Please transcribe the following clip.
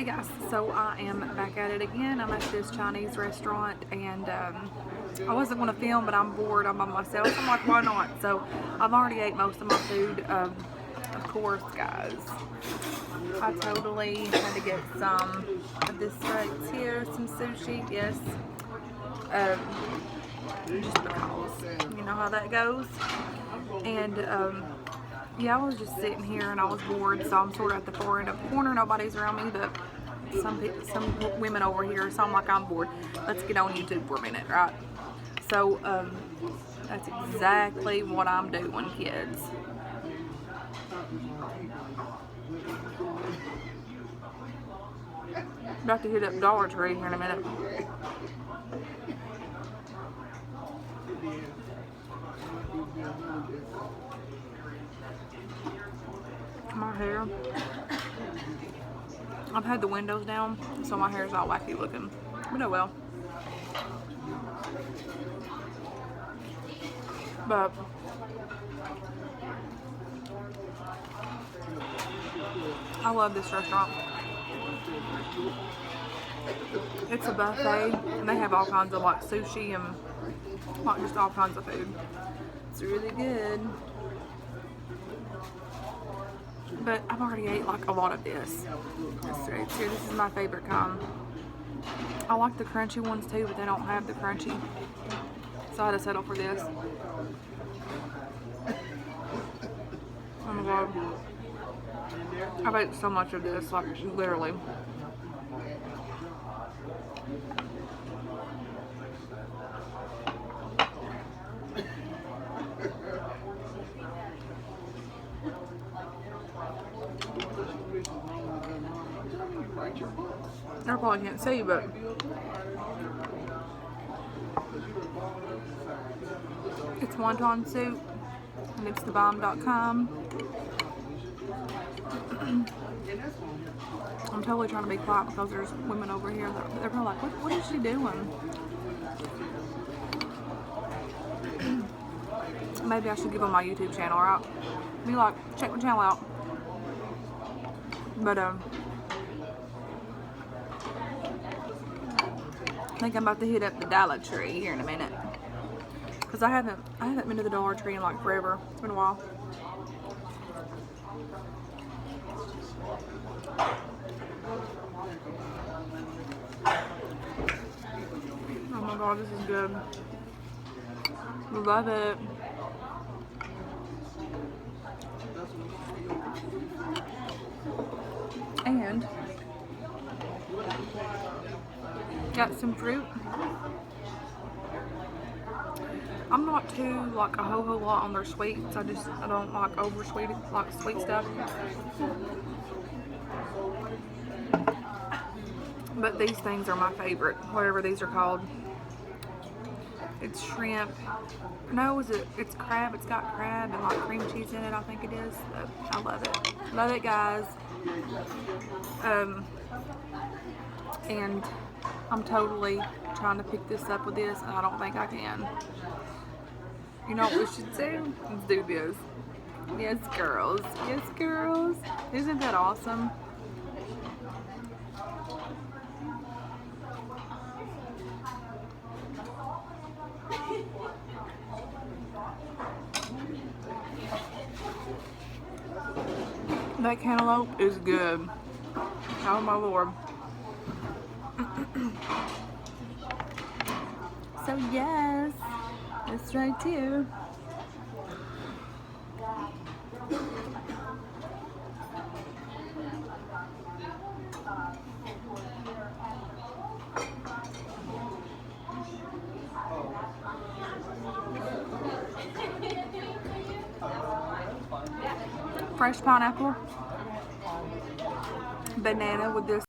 Hey guys, so I am back at it again. I'm at this Chinese restaurant and I wasn't going to film, but I'm bored. I'm by myself. I'm like, why not? So I've already ate most of my food. Of course, guys, I totally had to get some of this right here, some sushi, yes. Just because, you know how that goes. And yeah, I was just sitting here and I was bored, so I'm sort of at the far end of the corner. Nobody's around me, but some women over here, so I'm like, I'm bored. Let's get on YouTube for a minute, right? So that's exactly what I'm doing, kids. About to hit up Dollar Tree here in a minute. My hair, I've had the windows down, so my hair's all wacky looking, but oh well. But I love this restaurant. It's a buffet and they have all kinds of like sushi and like just all kinds of food. It's really good. But I've already ate like a lot of this. This is my favorite kind. I like the crunchy ones too, but they don't have the crunchy, so I had to settle for this. Oh my god, I've ate so much of this, like literally. I probably can't see, but it's wonton soup and it's thebomb.com. I'm totally trying to be quiet because there's women over here that they're probably like, what is she doing? Maybe I should give them my YouTube channel, right? Be like, check my channel out. But I think I'm about to hit up the Dollar Tree here in a minute, because I haven't been to the Dollar Tree in like forever. It's been a while. Oh my god, this is good. Love it. And got some fruit. I'm not too like a whole lot on their sweets. I don't like over sweet stuff. But these things are my favorite. Whatever these are called. It's shrimp. No, it's crab. It's got crab and like cream cheese in it, I think it is. I love it. Love it, guys. And I'm totally trying to pick this up with this, and I don't think I can. You know what we should do? Let's do this. Yes, girls. Yes, girls. Isn't that awesome? That cantaloupe is good. Oh my lord. So yes, that's right too. Fresh pineapple, banana with this